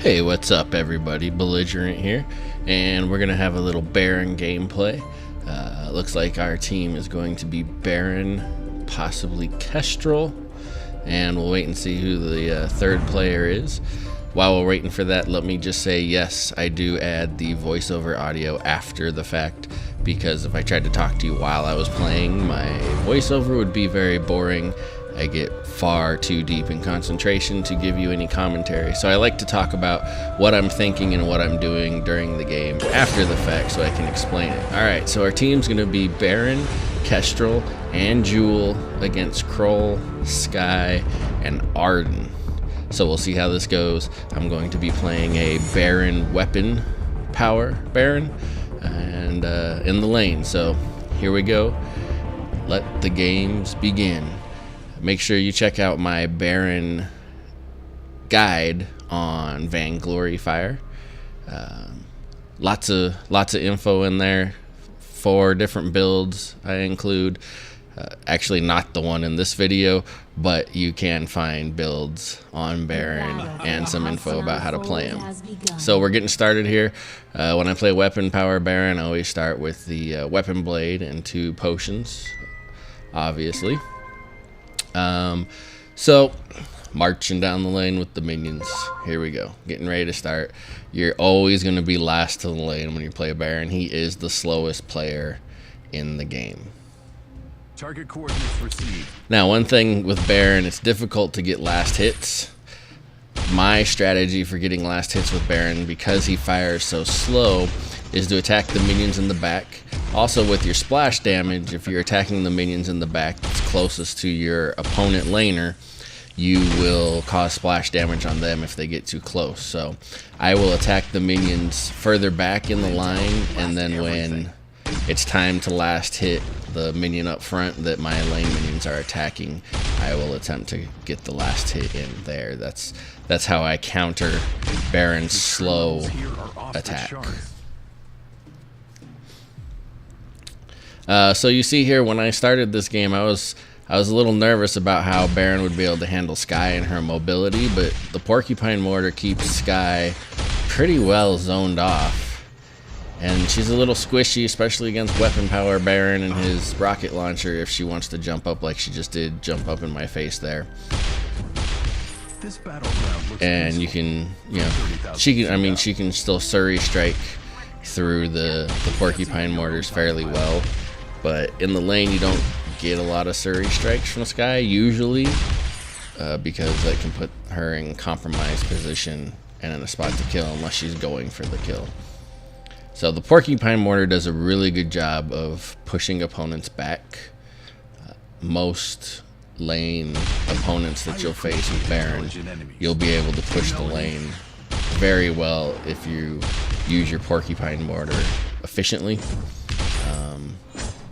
Hey, what's up everybody? Belligerent here, and we're gonna have a little Baron gameplay. Looks like our team is going to be Baron, possibly Kestrel, and we'll wait and see who the third player is. While we're waiting for that, let me just say yes, I do add the voiceover audio after the fact, because if I tried to talk to you while I was playing, my voiceover would be very boring. I get far too deep in concentration to give you any commentary. So I like to talk about what I'm thinking and what I'm doing during the game after the fact so I can explain it. Alright, so our team's going to be Baron, Kestrel, and Jewel against Kroll, Skye, and Arden. So we'll see how this goes. I'm going to be playing a Baron weapon power Baron and in the lane. So here we go. Let the games begin. Make sure you check out my Baron guide on Vainglory Fire. Lots of info in there. 4 different builds I include. Actually not the one in this video, but you can find builds on Baron and some info about how to play him. So we're getting started here. When I play weapon power Baron, I always start with the weapon blade and 2 potions, obviously. So marching down the lane with the minions. Here we go, getting ready to start. You're always going to be last to the lane when you play Baron. He is the slowest player in the game. Target coordinates received. Now, one thing with Baron, it's difficult to get last hits. My strategy for getting last hits with Baron, because he fires so slow, is to attack the minions in the back. Also, with your splash damage, if you're attacking the minions in the back that's closest to your opponent laner, you will cause splash damage on them if they get too close. So I will attack the minions further back in the line, and then when it's time to last hit the minion up front that my lane minions are attacking, I will attempt to get the last hit in there. That's how I counter Baron's slow attack. So you see here, when I started this game, I was a little nervous about how Baron would be able to handle Skye and her mobility, but the Porcupine Mortar keeps Skye pretty well zoned off. And she's a little squishy, especially against weapon power Baron and his rocket launcher if she wants to jump up like she just did, jump up in my face there. This battleground looks and you can, she can still Surrey strike through the Porcupine Mortars fairly well. But in the lane, you don't get a lot of Surrey strikes from Skye, usually, because that can put her in compromised position and in a spot to kill unless she's going for the kill. So the Porcupine Mortar does a really good job of pushing opponents back. Most lane opponents that you'll face with Baron, you'll be able to push the lane very well if you use your Porcupine Mortar efficiently.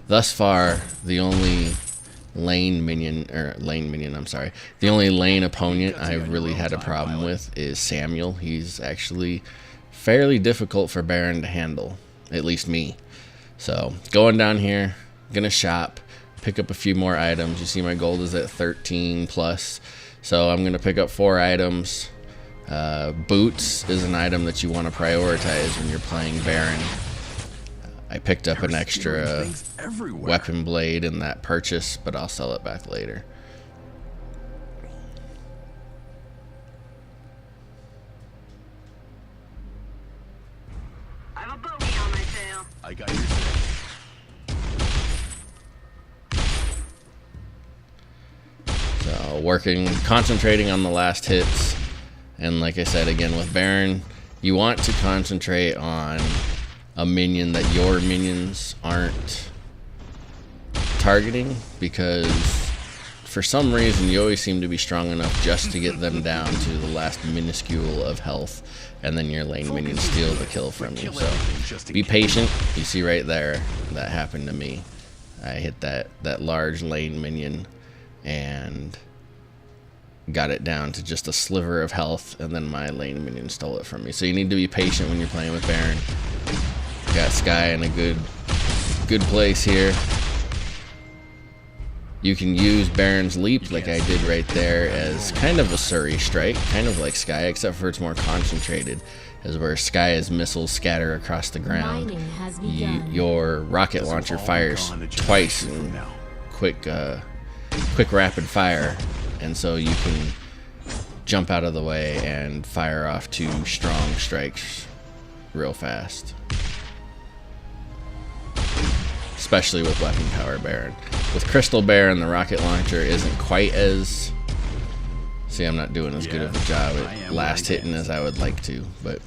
Thus far, the only the only lane opponent I've really had a problem with is Samuel. He's actually fairly difficult for Baron to handle, at least me. So going down here, gonna shop, pick up a few more items. You see my gold is at 13 plus, so I'm gonna pick up 4 items. Boots is an item that you want to prioritize when you're playing Baron. I picked up an extra weapon blade in that purchase, but I'll sell it back later. I have a bogey on my tail. I got your six. So concentrating on the last hits. And like I said, again, with Baron, you want to concentrate on a minion that your minions aren't targeting, because for some reason you always seem to be strong enough just to get them down to the last minuscule of health, and then your lane minions steal the kill from you. So be patient. You see right there, that happened to me. I hit that large lane minion and got it down to just a sliver of health, and then my lane minion stole it from me. So you need to be patient when you're playing with Baron. Got Skye in a good place here. You can use Baron's Leap, like I did right there, as kind of a Surrey strike, kind of like Sky, except for it's more concentrated, as where Sky's missiles scatter across the ground. Your rocket launcher fires twice in quick rapid fire, and so you can jump out of the way and fire off 2 strong strikes real fast. Especially with Weapon Power Baron. With Crystal Baron, the rocket launcher isn't quite as... See, I'm not doing as good of a job at last hitting as I would like to, but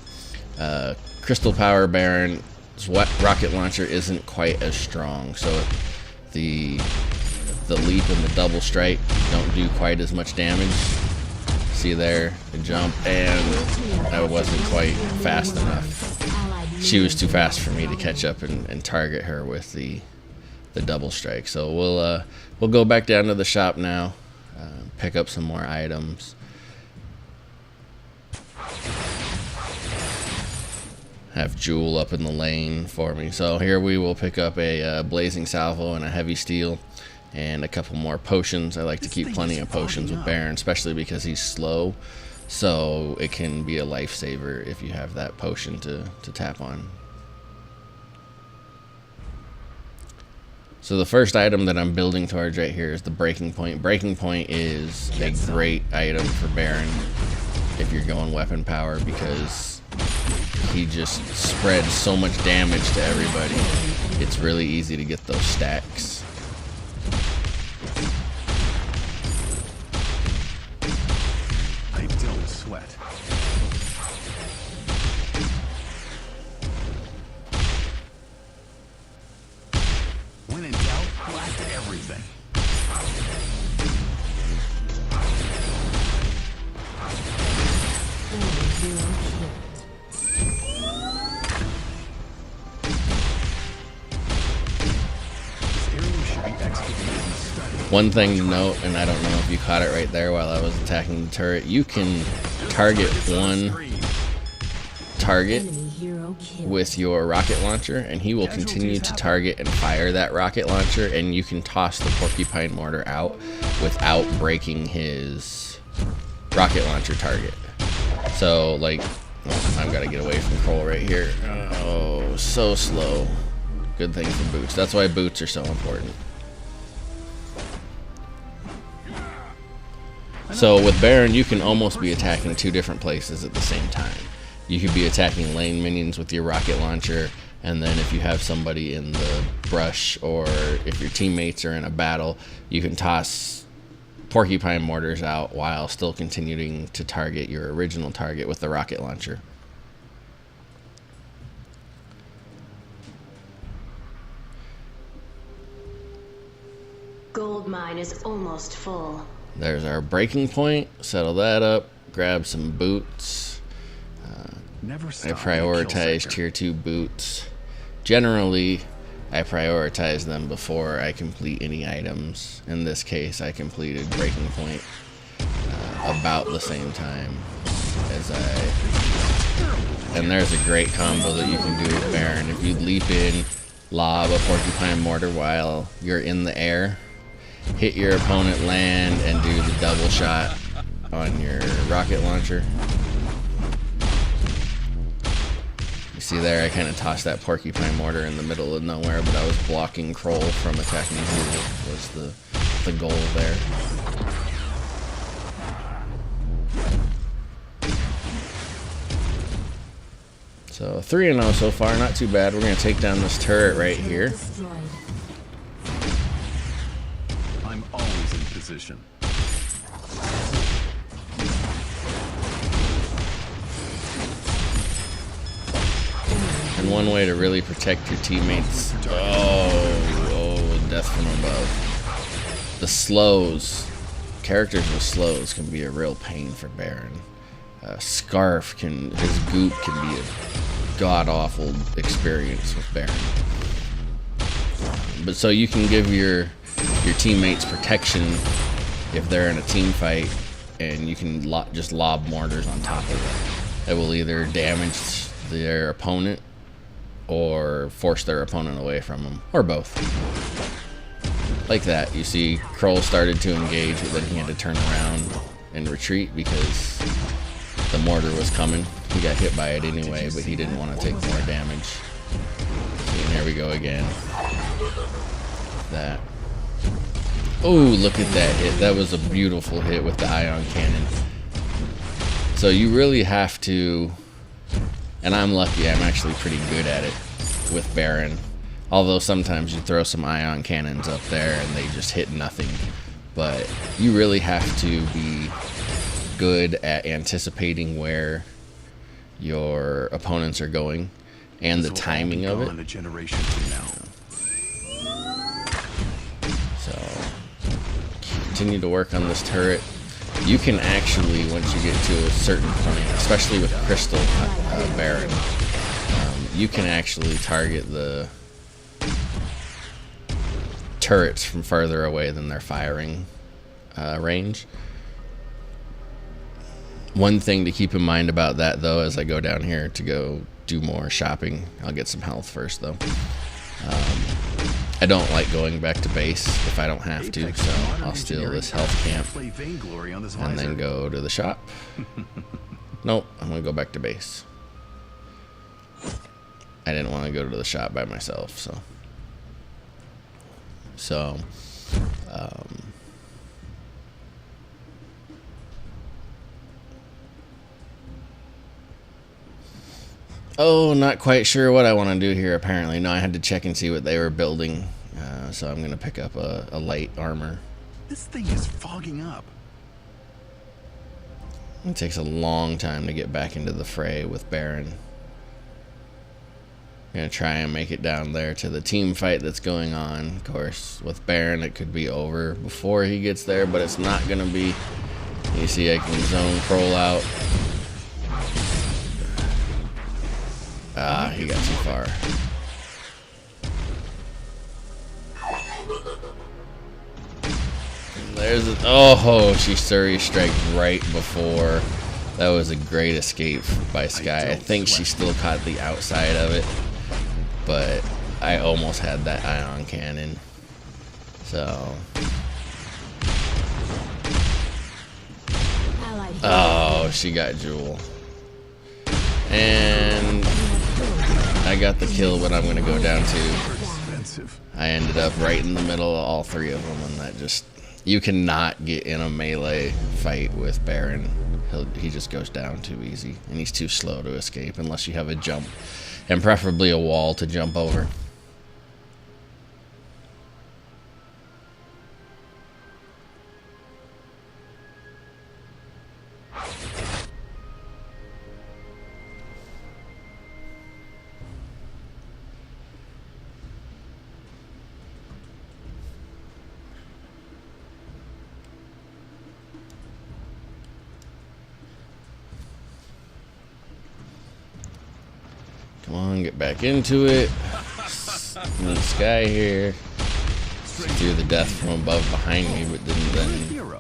Crystal Power Baron's rocket launcher isn't quite as strong, so the leap and the double strike don't do quite as much damage. See there, the jump, and I wasn't quite fast enough. She was too fast for me to catch up and target her with the double strike. So we'll go back down to the shop now, pick up some more items. Have Jewel up in the lane for me. So here we will pick up a blazing salvo and a heavy steel and a couple more potions. I like to keep plenty of potions with Baron, especially because he's slow, so it can be a lifesaver if you have that potion to tap on. So the first item that I'm building towards right here is the Breaking Point. Breaking Point is a great item for Baron if you're going weapon power, because he just spreads so much damage to everybody. It's really easy to get those stacks. I don't sweat. When in doubt, blast everything. One thing to note, and I don't know if you caught it right there while I was attacking the turret, you can target one target with your rocket launcher, and he will continue to target and fire that rocket launcher, and you can toss the porcupine mortar out without breaking his rocket launcher target. So, like, I've got to get away from Cole right here. Oh, so slow. Good thing for boots. That's why boots are so important. So with Baron, you can almost be attacking 2 different places at the same time. You could be attacking lane minions with your rocket launcher, and then if you have somebody in the brush, or if your teammates are in a battle, you can toss porcupine mortars out while still continuing to target your original target with the rocket launcher. Gold mine is almost full. There's our breaking point. Settle that up. Grab some boots. I prioritize tier 2 boots. Generally, I prioritize them before I complete any items. In this case, I completed breaking point about the same time as and there's a great combo that you can do with Baron. If you leap in, lob a porcupine mortar while you're in the air, hit your opponent, land, and do the double shot on your rocket launcher. You see there, I kind of tossed that porcupine mortar in the middle of nowhere, but I was blocking Kroll from attacking Jewel, was the goal there. So 3-0 so far, not too bad. We're going to take down this turret right here. I'm always in position. And one way to really protect your teammates. Oh, death from above. The slows. Characters with slows can be a real pain for Baron. Scarf his goop can be a god-awful experience with Baron. But so you can give your teammates protection if they're in a team fight, and you can just lob mortars on top of it. It will either damage their opponent or force their opponent away from them, or both. Like that. You see Kroll started to engage, but then he had to turn around and retreat because the mortar was coming. He got hit by it anyway, but he didn't want to take more damage. See, and here we go again. That. Oh, look at that hit. That was a beautiful hit with the ion cannon. So you really have to, and I'm lucky, I'm actually pretty good at it with Baron. Although sometimes you throw some ion cannons up there and they just hit nothing. But you really have to be good at anticipating where your opponents are going and the timing of it. So continue to work on this turret. You can actually, once you get to a certain point, especially with Crystal Baron, you can actually target the turrets from further away than their firing range. One thing to keep in mind about that, though, as I go down here to go do more shopping, I'll get some health first, though. I don't like going back to base if I don't have to, so I'll steal this health camp and then go to the shop. Nope, I'm gonna go back to base. I didn't want to go to the shop by myself, so oh, not quite sure what I want to do here, apparently. No, I had to check and see what they were building, so I'm going to pick up a light armor. This thing is fogging up. It takes a long time to get back into the fray with Baron. I'm going to try and make it down there to the team fight that's going on. Of course, with Baron, it could be over before he gets there, but it's not going to be. You see, I can zone Kroll out. Ah, he got too far. There's a, oh, she Surrey strike right before. That was a great escape by Sky. I think she still caught the outside of it, but I almost had that ion cannon. So, oh, she got Jewel. And I got the kill, but I'm going to go down to, I ended up right in the middle of all three of them, and that just, you cannot get in a melee fight with Baron. He just goes down too easy, and he's too slow to escape unless you have a jump, and preferably a wall to jump over. Come on, get back into it. This guy here threw the death from above behind me, but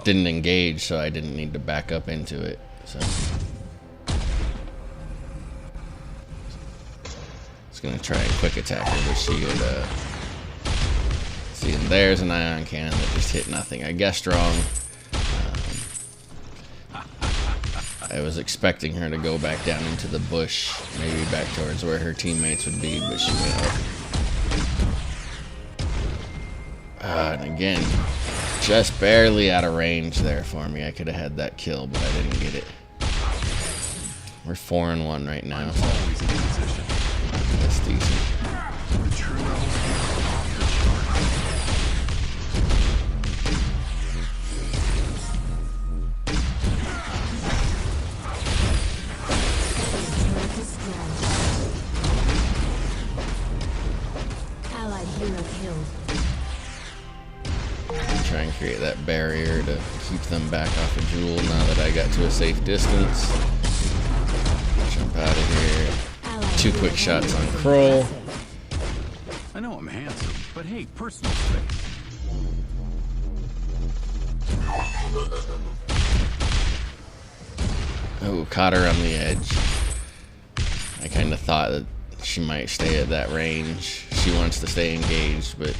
didn't engage, so I didn't need to back up into it. So it's gonna try a quick attack her, but she would see. And there's an ion cannon that just hit nothing. I guessed wrong. I was expecting her to go back down into the bush, maybe back towards where her teammates would be, but she went up. And again, just barely out of range there for me. I could have had that kill, but I didn't get it. We're 4-1 right now. So that's decent. Try and create that barrier to keep them back off of Jewel now that I got to a safe distance. Jump out of here. 2 quick shots on Kroll. I know I'm handsome, but hey, personal space. Oh, caught her on the edge. I kind of thought that she might stay at that range. She wants to stay engaged, but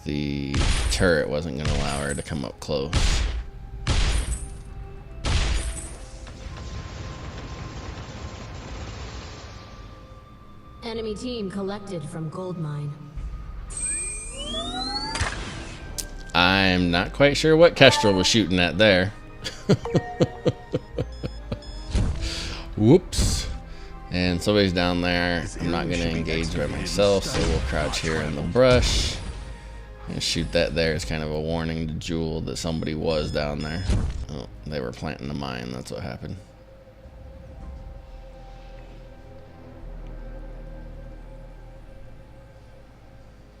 the turret wasn't going to allow her to come up close. Enemy team collected from gold mine. I'm not quite sure what Kestrel was shooting at there. Whoops. And somebody's down there. I'm not going to engage by myself, so we'll crouch here in the brush and shoot that there. It's kind of a warning to Jewel that somebody was down there. Oh, they were planting a mine. That's what happened.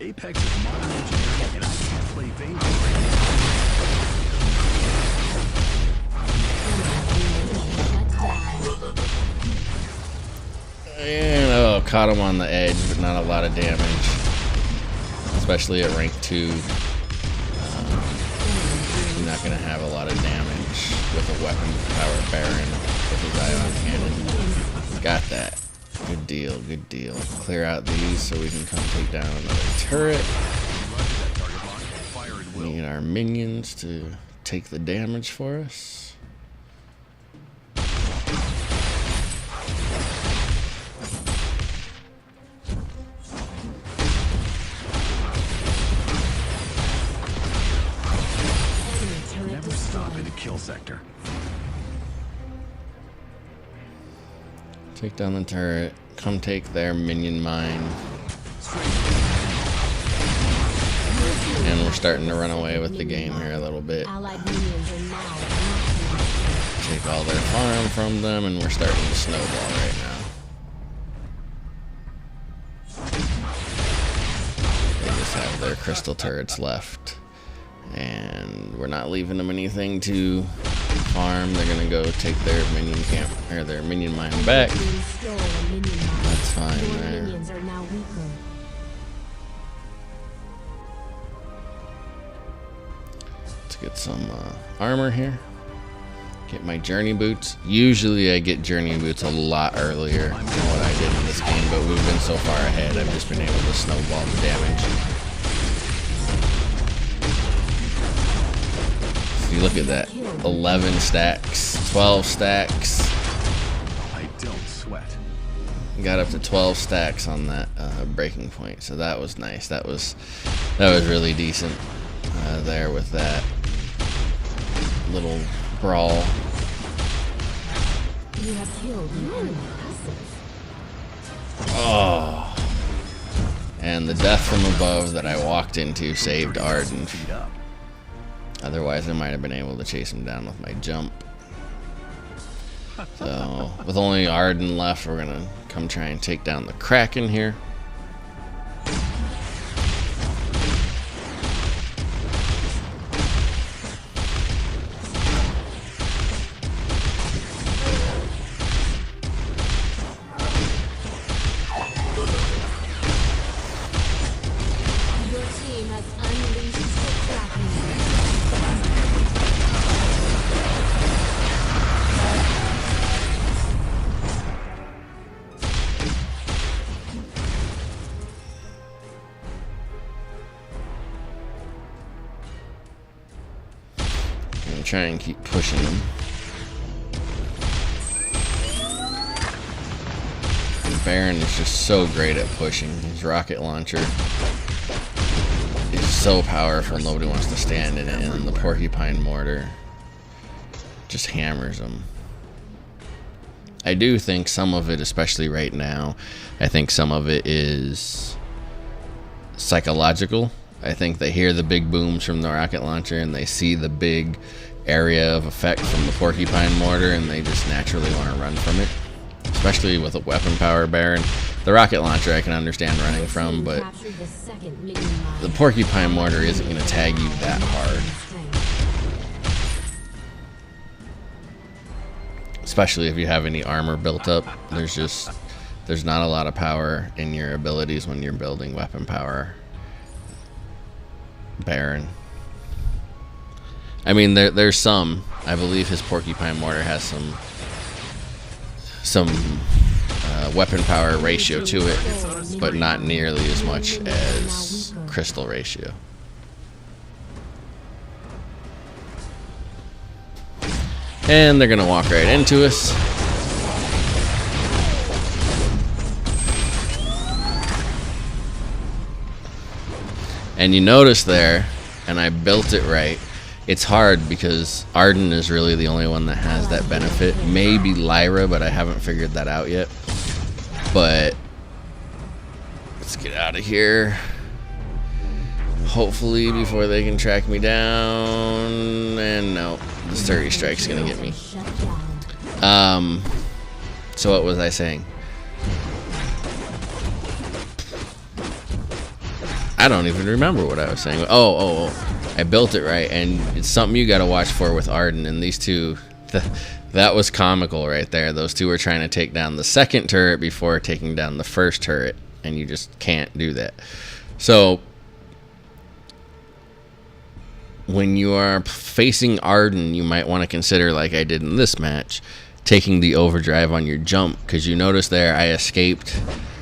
Apex is modern engineering, and I can't play vain. And oh, caught him on the edge, but not a lot of damage, especially at rank 2. You're not going to have a lot of damage with a weapon power Baron with his ion cannon. Got that. Good deal, good deal. Clear out these so we can come take down another turret. We need our minions to take the damage for us. Never stop in a kill sector. Take down the turret. Come take their minion mine. And we're starting to run away with the game here a little bit. Take all their farm from them, and we're starting to snowball right now. They just have their crystal turrets left. And we're not leaving them anything to farm. They're gonna go take their minion camp or their minion mine back. That's fine there. Let's get some armor here. Get my journey boots. Usually I get journey boots a lot earlier than what I did in this game, but we've been so far ahead I've just been able to snowball the damage. You look at that, 11 stacks, 12 stacks. I don't sweat. Got up to 12 stacks on that breaking point, so that was nice. That was really decent there with that little brawl. You have killed an enemy. Oh, and the death from above that I walked into saved Arden. Otherwise, I might have been able to chase him down with my jump. So, with only Arden left, we're gonna come try and take down the Kraken here. Your team has unleashed the Kraken. Try and keep pushing them. And Baron is just so great at pushing. His rocket launcher is so powerful, nobody wants to stand in it, and then the porcupine mortar just hammers them. I do think some of it, especially right now, I think some of it is psychological. I think they hear the big booms from the rocket launcher and they see the big area of effect from the porcupine mortar and they just naturally want to run from it, especially with a weapon power Baron. The rocket launcher I can understand running from, but the porcupine mortar isn't going to tag you that hard, especially if you have any armor built up. There's not a lot of power in your abilities when you're building weapon power Baron. I mean, there's some. I believe his porcupine mortar has some weapon power ratio to it, but not nearly as much as crystal ratio. And they're gonna walk right into us. And you notice there, and I built it right, it's hard because Arden is really the only one that has that benefit. Maybe Lyra, but I haven't figured that out yet. But let's get out of here. Hopefully before they can track me down. And no, the Sturdy Strike's gonna get me. So what was I saying? I don't even remember what I was saying. Oh, I built it right, and it's something you gotta watch for with Arden. And these two, that was comical right there. Those two were trying to take down the second turret before taking down the first turret, and you just can't do that. So when you are facing Arden, you might want to consider, like I did in this match, taking the overdrive on your jump, because you notice there I escaped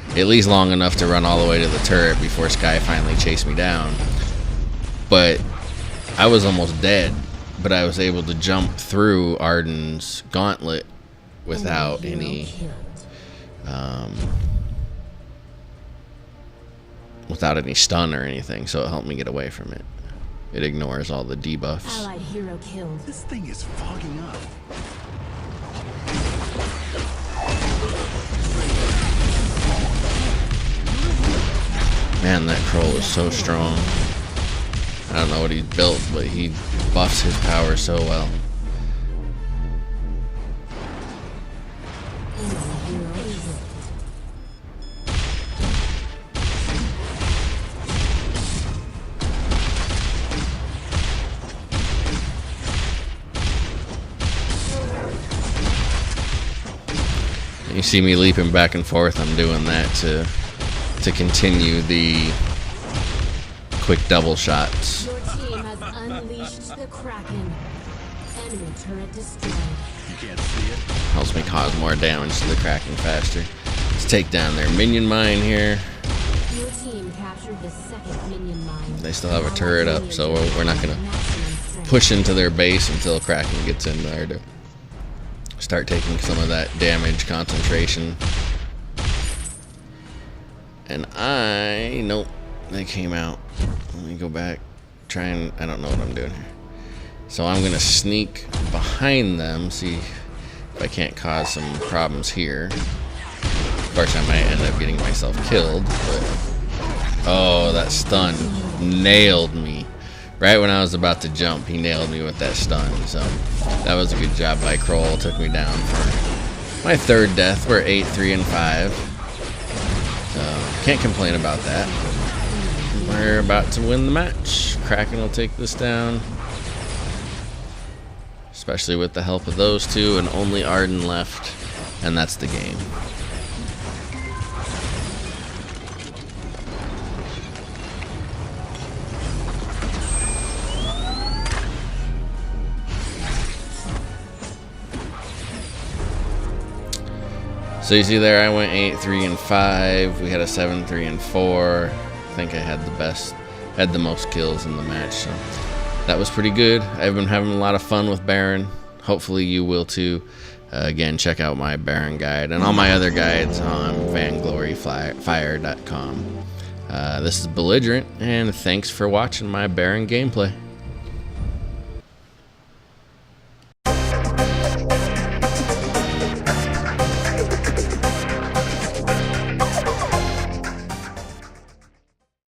at least long enough to run all the way to the turret before Sky finally chased me down. But I was almost dead, but I was able to jump through Arden's gauntlet without any stun or anything, so it helped me get away from it. It ignores all the debuffs. Allied hero killed. This thing is fogging up. Man, that Kroll is so strong. I don't know what he built, but he buffs his power so well. You see me leaping back and forth. I'm doing that to continue the quick double shots. Your team has unleashed the Kraken. Enemy turret destroyed. You can't see it. Helps me cause more damage to the Kraken faster. Let's take down their minion mine here. Your team captured the second minion mine. They still have a turret up, so we're not gonna push into their base until Kraken gets in there to start taking some of that damage concentration. And nope, they came out. Let me go back, I don't know what I'm doing here. So I'm gonna sneak behind them, see if I can't cause some problems here. Of course, I might end up getting myself killed, but oh, that stun nailed me. Right when I was about to jump, he nailed me with that stun. So that was a good job by Kroll. Took me down for my third death. We're 8, 3, and 5. So can't complain about that. We're about to win the match. Kraken will take this down, especially with the help of those two, and only Arden left, and that's the game. So you see there, I went 8, 3, and 5. We had a 7, 3, and 4. I think I had the most kills in the match. So that was pretty good. I've been having a lot of fun with Baron. Hopefully you will too. Again, check out my Baron guide and all my other guides on vangloryfire.com. This is Belligerent, and thanks for watching my Baron gameplay.